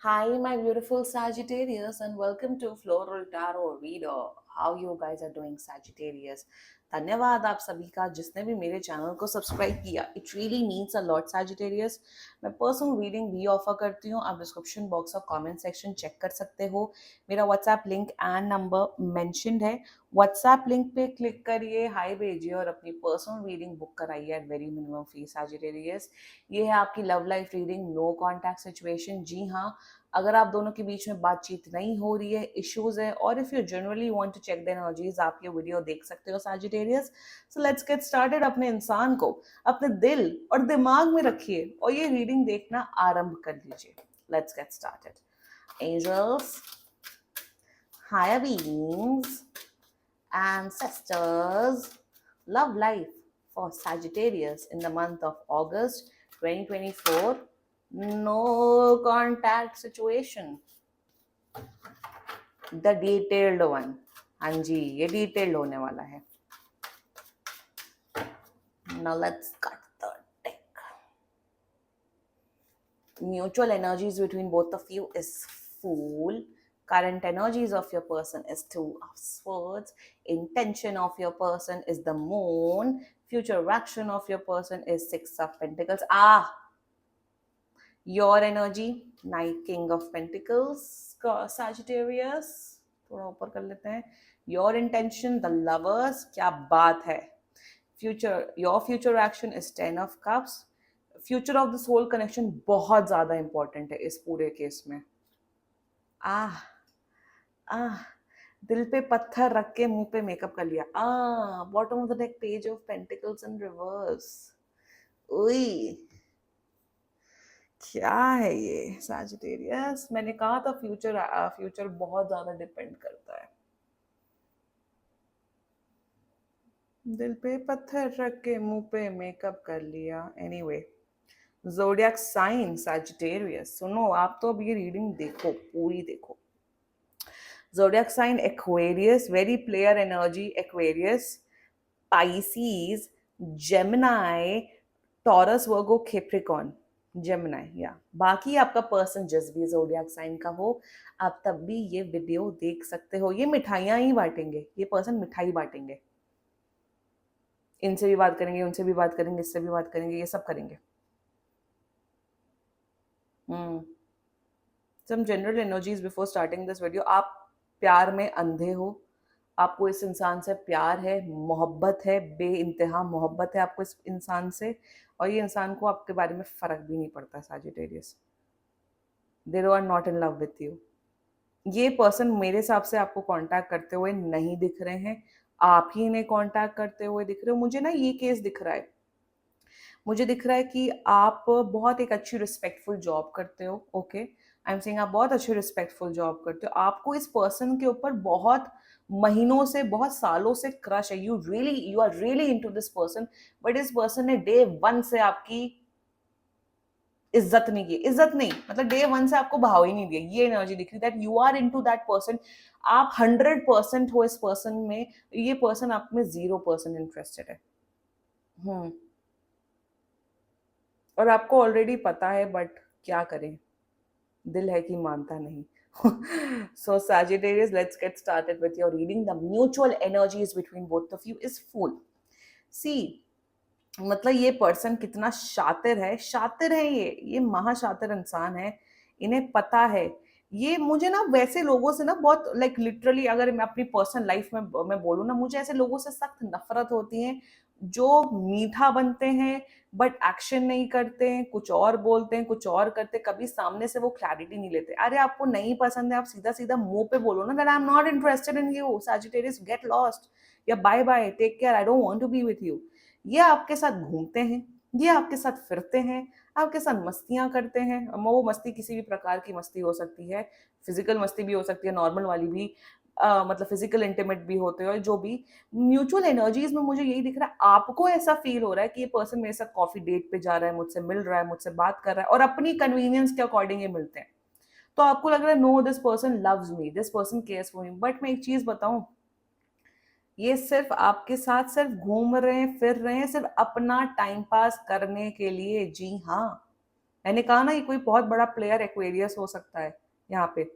Hi, my beautiful Sagittarius, and welcome to Floral Tarot Reader. How you guys are doing, Sagittarius? धन्यवाद आप सभी का जिसने भी मेरे चैनल को सब्सक्राइब किया. It really means a lot, Sagittarius. मैं पर्सनल रीडिंग भी ऑफर करती हूँ. आप डिस्क्रिप्शन बॉक्स और कमेंट सेक्शन चेक कर सकते हो. मेरा WhatsApp link and number mentioned है. व्हाट्सएप लिंक पे क्लिक करिए, हाई भेजिए और अपनी पर्सनल रीडिंग बुक कराइए at very minimum fee, Sagittarius. ये है आपकी love life reading, no contact situation. जी हाँ, अगर आप दोनों के बीच में बातचीत नहीं हो रही है, इश्यूज है, और if you generally want to check the energies, आप ये वीडियो देख सकते हो, Sagittarius. So let's get started. अपने इंसान को अपने दिल और दिमाग में रखिए और ये रीडिंग देखना आरंभ कर लीजिए. Let's get started. Angels, higher beings, ancestors, love life for Sagittarius in the month of August 2024. No contact situation. The detailed one. हाँ जी, ये detailed होने वाला है. Now let's cut the deck. Mutual energies between both of you is Fool. Current energies of your person is Two of Swords. Intention of your person is the Moon. Future action of your person is Six of Pentacles. Your energy, Knight, King of Pentacles, Sagittarius. थोड़ा ऊपर कर लेते हैं. Your intention, the Lovers. क्या बात है. Your future action is Ten of Cups. Future of the soul connection बहुत ज्यादा इंपॉर्टेंट है इस पूरे केस में. आह आह दिल पे पत्थर रख के मुंह पे मेकअप कर लिया. Bottom of the deck, page of pentacles in reverse. ओई, क्या है ये सैजिटेरियस. मैंने कहा था फ्यूचर बहुत ज्यादा डिपेंड करता है. दिल पे पत्थर रख के मुंह पे मेकअप कर लिया. Anyway, zodiac sign Sagittarius. सुनो, आप तो अब ये रीडिंग देखो, पूरी देखो. Zodiac sign Aquarius, very player energy. Aquarius, Pisces, Gemini, Taurus, Virgo, Capricorn. Gemini, या बाकी आपका पर्सन जिस भी जोडियक साइन का हो, आप तब भी ये वीडियो देख सकते हो. ये मिठाइयां ही बांटेंगे, ये पर्सन मिठाई बांटेंगे. इनसे भी बात करेंगे, उनसे भी बात करेंगे, इससे भी बात करेंगे, ये सब करेंगे. Some general energies before starting this video. आप प्यार में अंधे हो. आपको इस इंसान से प्यार है, मोहब्बत है, बेइंतहा मोहब्बत है आपको इस इंसान से, और ये इंसान को आपके बारे में फर्क भी नहीं पड़ता. Sagittarius, they are not in love with you. ये पर्सन मेरे हिसाब से आपको कांटेक्ट करते हुए नहीं दिख रहे हैं, आप ही इन्हें कांटेक्ट करते हुए दिख रहे हो. मुझे ना ये केस दिख रहा है. मुझे दिख रहा है कि आप बहुत एक अच्छी रिस्पेक्टफुल जॉब करते हो. ओके, आई एम सेइंग आप बहुत अच्छी रिस्पेक्टफुल जॉब करते हो. आपको इस पर्सन के ऊपर बहुत महीनों से, बहुत सालों से क्रश है. You are really into this person. But इस पर्सन ने डे वन से आपकी इज्जत नहीं की. इज्जत नहीं, मतलब डे वन से आपको भाव ही नहीं दिया. ये एनर्जी दिख रही that you are into that person. आप 100% हो इस पर्सन में. ये पर्सन आप में 0% इंटरेस्टेड है. और आपको ऑलरेडी पता है, बट क्या करें, दिल है कि मानता नहीं. So Sagittarius, let's get started with your reading. The mutual energies between both of you is full. See, मतलब ये पर्सन कितना शातिर है. शातिर है ये महाशातिर इंसान है. इन्हें पता है. ये मुझे ना वैसे लोगों से ना बहुत लाइक लिटरली, अगर मैं अपनी पर्सनल लाइफ में मैं बोलूँ ना, मुझे ऐसे लोगों से सख्त नफरत होती है जो मीठा बनते हैं बट एक्शन नहीं करते हैं, कुछ और बोलते हैं, कुछ और करते, कभी सामने से वो क्लैरिटी नहीं लेते. अरे आपको नहीं पसंद है, आप सीधा सीधा मुंह पे बोलो ना that I am not interested in you. Sagittarius, get lost, या bye bye, take care, I don't want to be with you. ये आपके साथ घूमते हैं, ये आपके साथ फिरते हैं, आपके साथ मस्तियां करते हैं. वो मस्ती किसी भी प्रकार की मस्ती हो सकती है. फिजिकल मस्ती भी हो सकती है, नॉर्मल वाली भी. मतलब फिजिकल इंटीमेट भी होते हैं, जो भी. म्यूचुअल एनर्जीज में मुझे यही दिख रहा है. आपको ऐसा फील हो रहा है कि ये पर्सन मेरे साथ कॉफी डेट पे जा रहा है, मुझसे मिल रहा है, मुझसे बात कर रहा है, और अपनी कन्वीनियंस के अकॉर्डिंग ये मिलते हैं. तो आपको लग रहा है no, this person loves me, this person cares for me. But मैं एक चीज बताऊं, ये सिर्फ आपके साथ सिर्फ घूम रहे हैं, फिर रहे हैं, सिर्फ अपना टाइम पास करने के लिए. जी हाँ, मैंने कहा ना, ये कोई बहुत बड़ा प्लेयर एक्वेरियस हो सकता है यहाँ पे।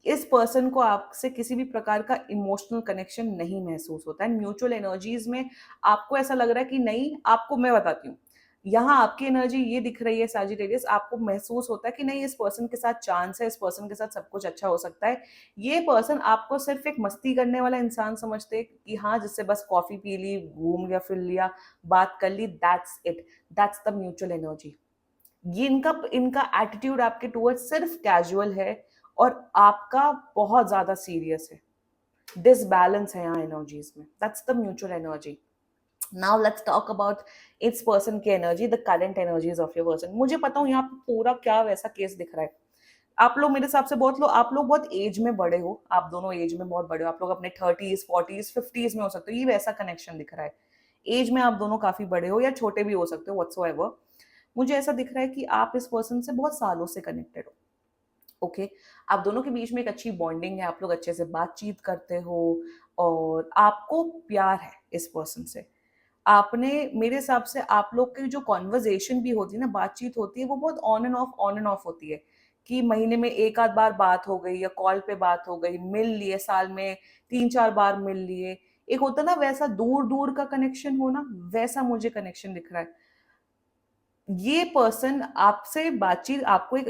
इस पर्सन को आपसे किसी भी प्रकार का इमोशनल कनेक्शन नहीं महसूस होता है। म्यूचुअल एनर्जीज में आपको ऐसा लग रहा है कि नहीं, आपको मैं बताती हूँ, यहाँ आपकी एनर्जी ये दिख रही है सैजिटेरियस, आपको महसूस होता है कि नहीं, इस पर्सन के साथ चांस है, इस पर्सन के साथ सब कुछ अच्छा हो सकता है। ये पर्सन आपको सिर्फ एक मस्ती करने वाला इंसान समझते हैं कि हाँ, जिससे बस कॉफी पी ली, घूम लिया, फिर लिया, बात कर ली, that's it, that's the mutual energy. ये इनका इनका एटीट्यूड आपके टूवर्ड्स सिर्फ कैजुअल है और आपका बहुत ज्यादा सीरियस है। डिसबैलेंस है यहाँ एनर्जीज में, that's the mutual energy. Now let's talk about its person की energy, the current energies of your person. मुझे पता हूँ यहाँ पे पूरा क्या वैसा केस दिख रहा है। आप लोग मेरे हिसाब से बहुत लोग, आप लोग बहुत एज में बड़े हो, आप दोनों एज में बहुत बड़े हो, आप लोग अपने 30s 40s 50s में हो सकते हो, ये वैसा कनेक्शन दिख रहा है। एज में आप दोनों काफी बड़े हो या छोटे भी हो सकते हो, व्हाट्सोएवर। मुझे ऐसा दिख रहा है कि आप इस पर्सन से बहुत सालों से कनेक्टेड हो। ओके, आप दोनों के बीच में एक अच्छी बॉन्डिंग है, आप लोग अच्छे से बातचीत करते हो और आपको प्यार है इस पर्सन से। आपने, मेरे हिसाब से आप लोग की जो कॉन्वर्जेशन भी होती है ना, बातचीत होती है, वो बहुत ऑन एंड ऑफ होती है। कि महीने में एक आध बार बात हो गई या कॉल पे बात हो गई, मिल लिए, साल में 3-4 बार मिल लिए। एक होता ना वैसा दूर दूर का कनेक्शन होना, वैसा मुझे कनेक्शन दिख रहा है। ये पर्सन आपसे बातचीत, आपको एक,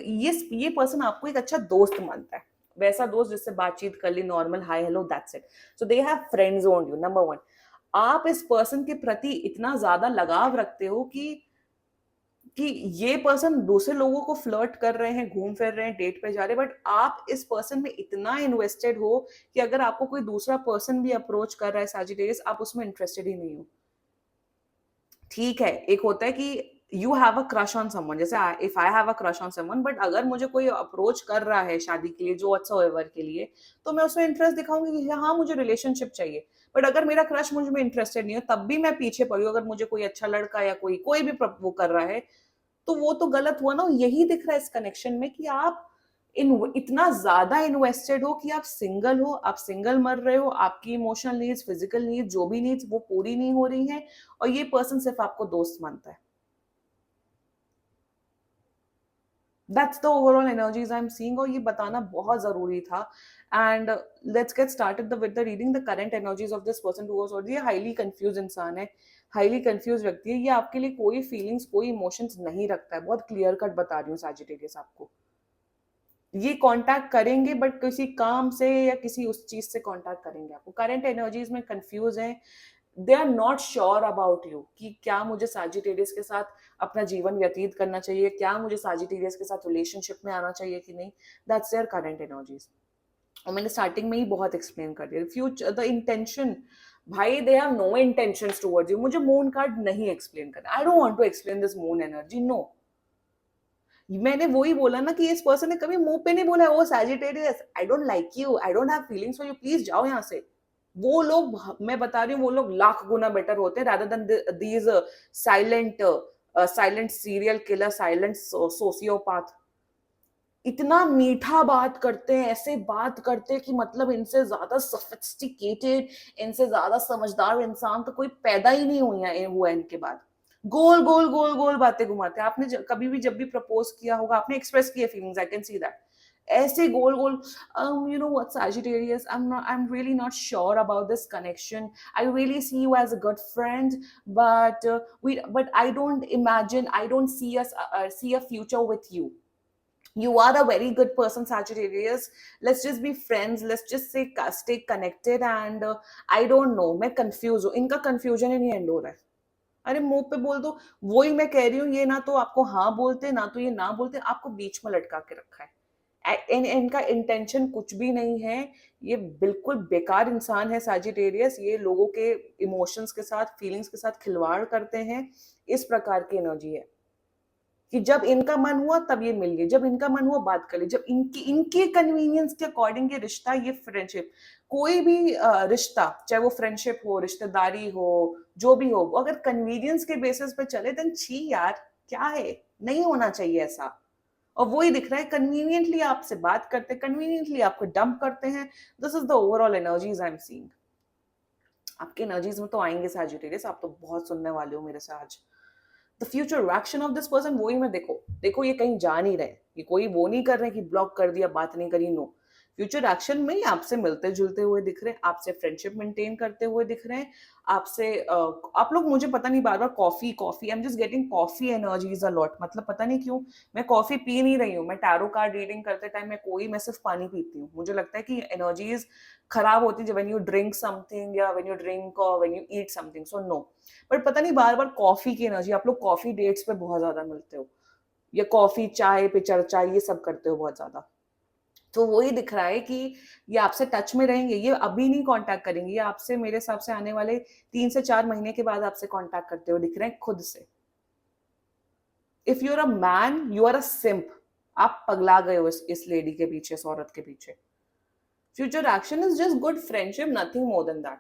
ये पर्सन आपको एक अच्छा दोस्त मानता है, वैसा दोस्त जिससे बातचीत कर ली, normal hi hello, that's it. So they have friends on you, number one. आप इस पर्सन के प्रति इतना ज्यादा लगाव रखते हो कि ये पर्सन दूसरे लोगों को फ्लर्ट कर रहे हैं, घूम फिर रहे हैं, डेट पे जा रहे हैं, बट आप इस पर्सन में इतना इन्वेस्टेड हो कि अगर आपको कोई दूसरा पर्सन भी अप्रोच कर रहा है सैजिटेरियस, आप उसमें इंटरेस्टेड ही नहीं हो। ठीक है, एक होता है कि you have a crush on someone, जैसे if I have a crush on someone, but अगर मुझे कोई अप्रोच कर रहा है शादी के लिए, जो व्हाट्सएवर के लिए, तो मैं उसमें इंटरेस्ट दिखाऊंगी कि हाँ, मुझे रिलेशनशिप चाहिए। बट अगर मेरा क्रश मुझ में इंटरेस्टेड नहीं हो, तब भी मैं पीछे पड़ी हूँ, अगर मुझे कोई अच्छा लड़का या कोई कोई भी वो कर रहा है, तो वो तो गलत हुआ ना। यही दिख रहा है इस कनेक्शन में कि आप इतना ज्यादा इन्वेस्टेड हो कि आप सिंगल हो, आप सिंगल मर रहे हो, आपकी इमोशनल नीड्स, फिजिकल नीड्स, जो भी नीड्स, वो पूरी नहीं हो रही हैं, और ये पर्सन सिर्फ आपको दोस्त मानता है। That's the overall energies I am seeing, और ये बताना बहुत जरूरी था। And let's get started with the reading the current energies of this person towards, और ये हाईली कंफ्यूज इंसान है, हाईली कंफ्यूज व्यक्ति है, ये आपके लिए कोई फीलिंग्स, कोई इमोशंस नहीं रखता है। बहुत क्लियर कट बता रही हूँ सैजिटेरियस आपको। ये कांटेक्ट करेंगे बट किसी काम से या किसी उस चीज से कांटेक्ट करेंगे। आपको करंट एनर्जीज में कंफ्यूज हैं, they are not sure about you कि क्या मुझे सैजिटेरियस के साथ अपना जीवन व्यतीत करना चाहिए, क्या मुझे सैजिटेरियस के साथ रिलेशनशिप में आना चाहिए कि नहीं। That's their current energies. और मैंने स्टार्टिंग में ही बहुत एक्सप्लेन कर दिया। फ्यूचर द इंटेंशन, भाई they have no intentions towards you. मुझे मून कार्ड नहीं एक्सप्लेन करना, I don't want to explain this moon energy, no. मैंने वही बोला ना कि इस पर्सन ने कभी मुंह पे नहीं बोला oh Sagittarius I don't like you, I don't have feelings for you, please जाओ यहाँ से। वो लोग, मैं बता रही हूँ, वो लोग लाख गुना बेटर होते हैं rather than these silent silent serial killer, silent sociopath. इतना मीठा बात करते हैं, ऐसे बात करते हैं कि मतलब इनसे ज्यादा सोफिस्टिकेटेड, इनसे ज्यादा समझदार इंसान तो कोई पैदा ही नहीं हुआ इनके बाद। गोल गोल गोल गोल बातें घुमाते हैं। आपने कभी भी जब भी प्रपोज किया होगा, आपने एक्सप्रेस किया feelings, I can see that. ऐसे गोल गोल, you know what, Sagittarius, I'm really not sure about this connection. I really see you as a good friend, but I don't imagine, I don't see us see a future with you. You are a very good person, Sagittarius. Let's just be friends, let's just say stay connected, and I don't know, मैं confused हूँ, इनका confusion ही नहीं end हो रहा है। अरे मुंह पे बोल दो, वही मैं कह रही हूँ, ये ना तो आपको हाँ बोलते, ना तो ये ना बोलते, आपको बीच में लटका के रखा है। इनका इंटेंशन कुछ भी नहीं है। ये बिल्कुल बेकार इंसान है सैजिटेरियस, ये लोगों के इमोशंस के साथ, फीलिंग्स के साथ खिलवाड़ करते हैं। इस प्रकार की एनर्जी है कि जब इनका मन हुआ तब ये मिल गए, जब इनका मन हुआ बात कर ली, जब इनकी इनके कन्वीनियंस के अकॉर्डिंग ये रिश्ता, ये फ्रेंडशिप, कोई भी रिश्ता, चाहे वो फ्रेंडशिप हो, रिश्तेदारी हो, जो भी हो, अगर कन्वीनियंस के बेसिस पे चले, देन छी यार, क्या है, नहीं होना चाहिए ऐसा। और वही दिख रहा है, कन्वीनियंटली आपसे बात करते, कन्वीनियंटली आपको डंप करते हैं। This is the overall energies I am seeing. आपके एनर्जीज में तो आएंगे सैजिटेरियस, आप तो बहुत सुनने वाले हो मेरे से आज। The future reaction of this person, वही मैं देखो देखो ये कहीं जा नहीं रहे, ये कोई वो नहीं कर रहे कि ब्लॉक कर दिया, बात नहीं करी, नो। फ्यूचर एक्शन में ही आपसे मिलते जुलते हुए दिख रहे हैं, आपसे फ्रेंडशिप मेंटेन करते हुए दिख रहे हैं, आपसे आप लोग, मुझे पता नहीं, बार बार coffee coffee, I am just getting coffee energies a lot, मतलब पता नहीं क्यों मैं कॉफी पी नहीं रही हूँ, मैं टैरो कार्ड रीडिंग करते टाइम मैं सिर्फ पानी पीती हूँ, मुझे लगता है कि एनर्जीज खराब होती है व्हेन यू ड्रिंक समथिंग या व्हेन यू ड्रिंक और when you eat something, so no. But पता नहीं बार बार कॉफी की एनर्जी, आप लोग कॉफी डेट्स पे बहुत ज्यादा मिलते हो, या कॉफी चाय पे चर्चा ये सब करते हो बहुत ज्यादा, तो वही दिख रहा है कि ये आपसे टच में रहेंगे, ये अभी नहीं कांटेक्ट करेंगे, ये आपसे मेरे हिसाब से आने वाले 3 से 4 महीने के बाद आपसे कांटेक्ट करते हुए दिख रहे हैं खुद से। If you are a man you are a simp, आप पगला गए हो इस लेडी के पीछे, इस औरत के पीछे। Future action is just good friendship, nothing more than that.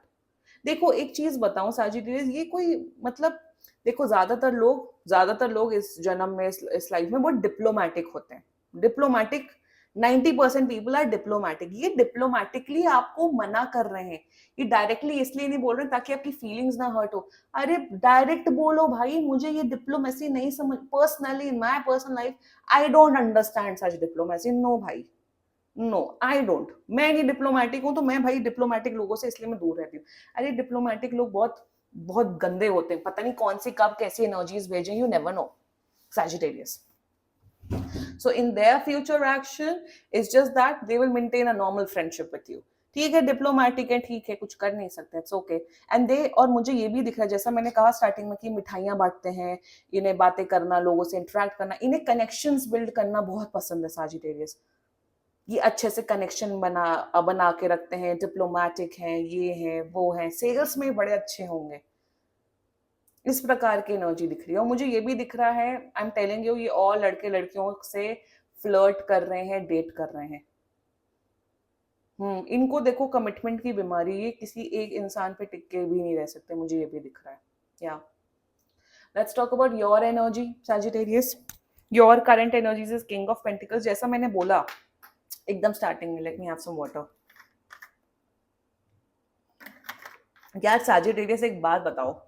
देखो एक चीज बताऊं साजिटेरियस, ये कोई मतलब, देखो ज्यादातर लोग इस जन्म में, इस लाइफ में बहुत डिप्लोमेटिक होते हैं, डिप्लोमेटिक। 90% पीपल आर डिप्लोमेटिक, ये डिप्लोमेटिकली आपको मना कर रहे हैं, ये डायरेक्टली इसलिए नहीं बोल रहे ताकि आपकी फीलिंग्स ना हर्ट हो। अरे डायरेक्ट बोलो भाई, मुझे ये डिप्लोमेसी नहीं समझ, personally in my personal life I don't understand such diplomacy, no भाई, नो आई डोंट। मैं नहीं डिप्लोमेटिक हूं तो मैं भाई डिप्लोमेटिक लोगों से इसलिए मैं दूर रहती हूँ। अरे डिप्लोमेटिक लोग बहुत बहुत गंदे होते हैं, पता नहीं कौन सी कब कैसी एनर्जीज भेजें, you never know. Sagittarius. So in their future action, it's just that they will maintain a normal friendship with you. ठीक है, डिप्लोमेटिक है, ठीक है, कुछ कर नहीं सकते, इट्स ओके। एंड दे, और मुझे ये भी दिख रहा है, जैसा मैंने कहा स्टार्टिंग में कि मिठाइयाँ बांटते हैं, इन्हें बातें करना, लोगों से इंटरेक्ट करना, इन्हें कनेक्शंस बिल्ड करना बहुत पसंद है साजिटेरियस। ये अच्छे से कनेक्शन बना बना के रखते हैं, डिप्लोमेटिक हैं, ये हैं वो हैं, सेल्स में बड़े अच्छे होंगे, इस प्रकार की एनर्जी दिख रही है। और मुझे ये भी दिख रहा है, आई एम टेलिंग यू, ये और लड़के लड़कियों से फ्लर्ट कर रहे हैं, डेट कर रहे हैं। इनको देखो कमिटमेंट की बीमारी, ये किसी एक इंसान पे टिक के भी नहीं रह सकते, मुझे ये भी दिख रहा है। या let's talk about your energy Sagittarius. Your current energies is king of pentacles, जैसा मैंने बोला एकदम स्टार्टिंग में, let me have some water. यार सैजिटेरियस एक बात बताओ,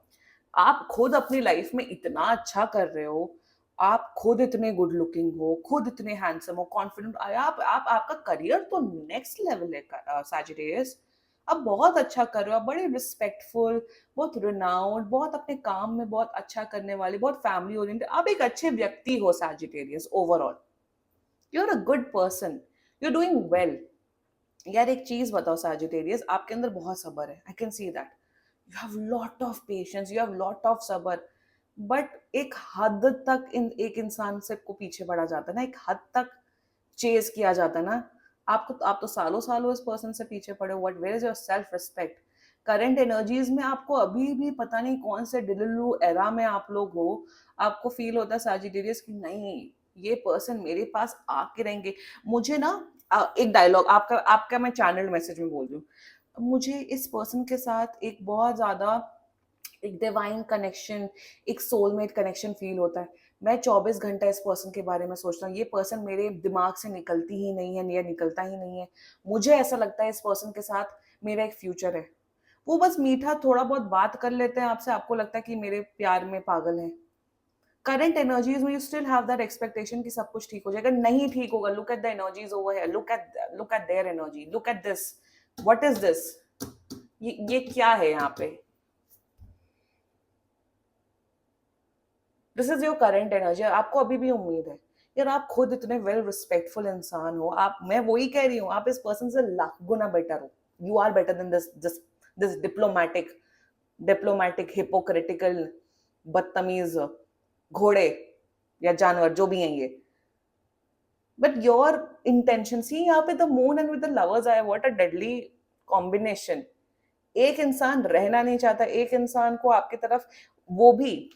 आप खुद अपनी लाइफ में इतना अच्छा कर रहे हो, आप खुद इतने गुड लुकिंग हो, खुद इतने हैंडसम हो, कॉन्फिडेंट, आप आपका करियर तो नेक्स्ट लेवल है सैजिटेरियस। आप बहुत अच्छा कर रहे हो, आप बड़े रिस्पेक्टफुल, बहुत रिनाउंड, बहुत अपने काम में बहुत अच्छा करने वाले, बहुत फैमिली ओरिएंटेड, आप एक अच्छे व्यक्ति हो Sagittarius. Overall you are a good person, you are doing well. यार एक चीज बताओ सैजिटेरियस, आपके अंदर बहुत सब्र है, I can see that, you have lot of patience, you have lot of सब्र। बट एक हद तक एक इंसान से को पीछे पड़ा जाता है ना, एक हद तक चेज किया जाता है ना। आप तो सालों सालों इस पर्सन से पीछे पड़े हो, what, where is your self respect? Current energies में आपको अभी भी पता नहीं कौन से डिलुलू एरा में आप लोग हो, आपको फील होता है सैजिटेरियस कि नहीं, ये पर्सन मेरे पास आके रहेंगे। मुझे ना एक डायलॉग आपका आपका मैं चैनल मैसेज में बोल रही हूँ, मुझे इस पर्सन के साथ एक बहुत ज्यादा एक डिवाइन कनेक्शन, एक सोलमेट कनेक्शन फील होता है। मैं 24 घंटा इस पर्सन के बारे में सोचता हूँ, ये पर्सन मेरे दिमाग से निकलती ही नहीं है, या निकलता ही नहीं है। मुझे ऐसा लगता है इस पर्सन के साथ मेरा एक फ्यूचर है। वो बस मीठा थोड़ा बहुत बात कर लेते हैं आपसे, आपको लगता है कि मेरे प्यार में पागल है। करंट एनर्जीज में you still have that expectation कि सब कुछ ठीक हो जाएगा, नहीं ठीक होगा। Look at the energies over here, look at their energy, look at this, what is this, ये क्या है यहाँ पे? This is your current energy, आपको अभी भी उम्मीद है। यार आप खुद इतने वेल रिस्पेक्टफुल इंसान हो, आप, मैं वही कह रही हूँ, आप इस पर्सन से लाख गुना बेटर हो। You are better than this diplomatic hypocritical बदतमीज घोड़े या जानवर जो भी हैं ये। बट योर इंटेंशन, सी यहाँ पे the moon and with the lovers आए, व्हाट अ डेडली कॉम्बिनेशन। एक इंसान रहना नहीं चाहता, एक इंसान को आपकी तरफ, वो भी।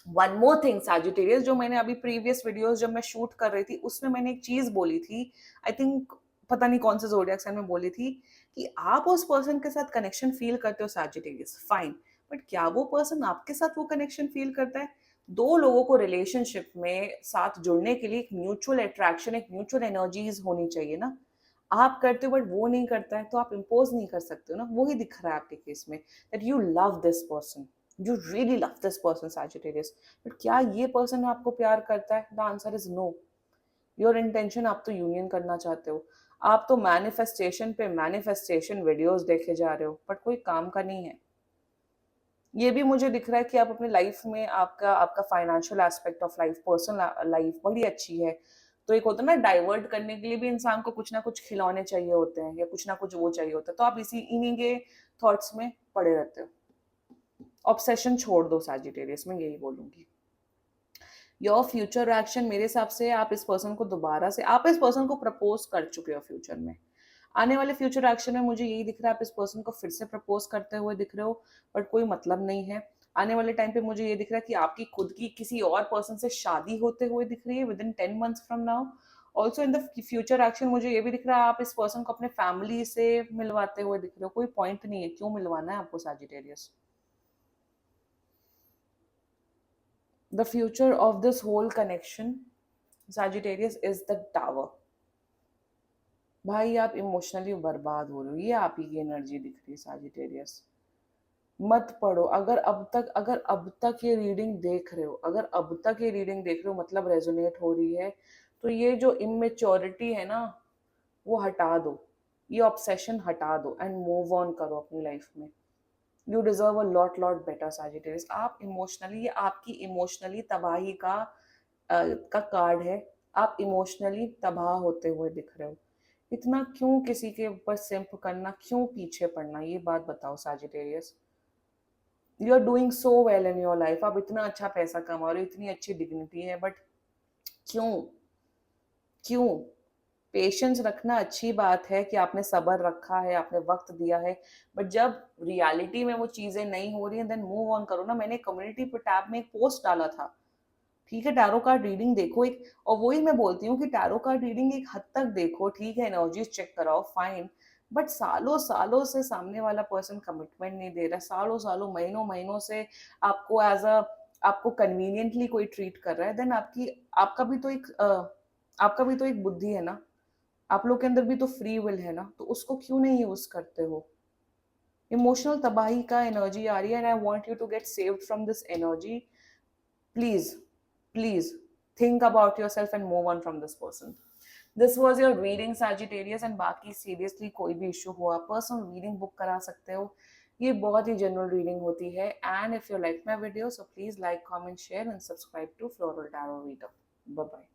वन मोर थिंग सैजिटेरियस, जो मैंने अभी प्रीवियस वीडियोस जब मैं शूट कर रही थी उसमें मैंने एक चीज बोली थी, आई थिंक पता नहीं कौन से जोडियक साइन में बोली थी, कि आप उस पर्सन के साथ कनेक्शन फील करते हो सैजिटेरियस, फाइन, बट क्या वो पर्सन आपके साथ वो कनेक्शन फील करता है? दो लोगों को रिलेशनशिप में साथ जुड़ने के लिए एक म्यूचुअल अट्रैक्शन, एक म्यूचुअल एनर्जीज होनी चाहिए ना। आप करते हो बट वो नहीं करता है, तो आप इम्पोज नहीं कर सकते हो ना। वही दिख रहा है आपके केस में, that you love this person, you really love this person Sagittarius, but क्या ये पर्सन आपको प्यार करता है? The answer is no. Your intention, आप तो यूनियन करना चाहते हो, आप तो मैनिफेस्टेशन पे मैनिफेस्टेशन वीडियोस देखे जा रहे हो, बट कोई काम का नहीं है. ये भी मुझे दिख रहा है कि आप अपनी लाइफ में, आपका आपका financial aspect of life, personal life बड़ी अच्छी है. तो एक होता है ना, डाइवर्ट करने के लिए भी इंसान को कुछ ना कुछ खिलौने चाहिए होते हैं या कुछ ना कुछ वो चाहिए होता है, तो आप इसी इन्हीं के थॉट्स में पड़े रहते हो. ऑब्सेशन छोड़ दो सैजिटेरियस, मैं यही बोलूंगी. योर फ्यूचर एक्शन मेरे हिसाब से, आप इस पर्सन को दोबारा से, आप इस पर्सन को प्रपोज कर चुके हो फ्यूचर में. आने वाले फ्यूचर एक्शन में मुझे यही दिख रहा है, आप इस पर्सन को फिर से प्रपोज करते हुए दिख रहे हो, बट कोई मतलब नहीं है. आने वाले टाइम पे मुझे ये दिख रहा है कि आपकी खुद की किसी और पर्सन से शादी होते हुए दिख रही है with in 10 months from now. Also in the future action मुझे ये भी दिख रहा है, आप इस पर्सन को अपने फैमिली से मिलवाते हुए दिख रहे हो. कोई पॉइंट नहीं है, क्यों मिलवाना है आपको Sagittarius. The future of this whole connection, Sagittarius, is the Tower. भाई आप इमोशनली बर्बाद हो रहे हो, ये आप ही की एनर्जी दिख रही है सैजिटेरियस. मत पढ़ो. अगर अब तक ये रीडिंग देख रहे हो, अगर अब तक ये रीडिंग देख रहे हो, मतलब रेजोनेट हो रही है, तो ये जो इमेच्योरिटी है ना, वो हटा दो. ये ऑब्सेशन हटा दो एंड मूव ऑन करो अपनी लाइफ में. You deserve a lot better Sagittarius. आप इमोशनली, ये आपकी इमोशनली तबाही का कार्ड है. आप इमोशनली तबाह होते हुए दिख रहे हो. इतना क्यों किसी के ऊपर सिंप करना, क्यों पीछे पड़ना, ये बात बताओ Sagittarius. You are doing so well in your life, आप इतना अच्छा पैसा कमा रहे हो, इतनी अच्छी डिग्निटी है, बट क्यों, क्यों. पेशेंस रखना अच्छी बात है कि आपने सब्र रखा है, आपने वक्त दिया है, बट जब रियलिटी में वो चीजें नहीं हो रही हैं, देन मूव ऑन करो ना. मैंने कम्युनिटी पर टैब में एक पोस्ट डाला था, ठीक है, टैरो कार्ड रीडिंग देखो एक. और वही मैं बोलती हूँ कि टैरो कार्ड रीडिंग एक हद तक देखो, ठीक है, एनर्जीज चेक कराओ, फाइन, बट सालों सालों से सामने वाला पर्सन कमिटमेंट नहीं दे रहा, सालों सालों महीनों महीनों से आपको एज अ, आपको कन्वीनियंटली कोई ट्रीट कर रहा है, देन आपका भी तो एक आपका भी तो एक बुद्धि है ना, आप लोग के अंदर भी तो फ्री विल है ना, तो उसको क्यों नहीं यूज करते हो. इमोशनल तबाही का एनर्जी आ रही है, and I want you to get saved from this energy. Please, please think about yourself and move on from this person. This was your reading Sagittarius, and बाकी seriously कोई भी issue हो, आप personal reading book करा सकते हो. ये बहुत ही general reading होती है. And if you like my video, so please like, comment, share and subscribe to Floral Tarot Reader. Bye bye.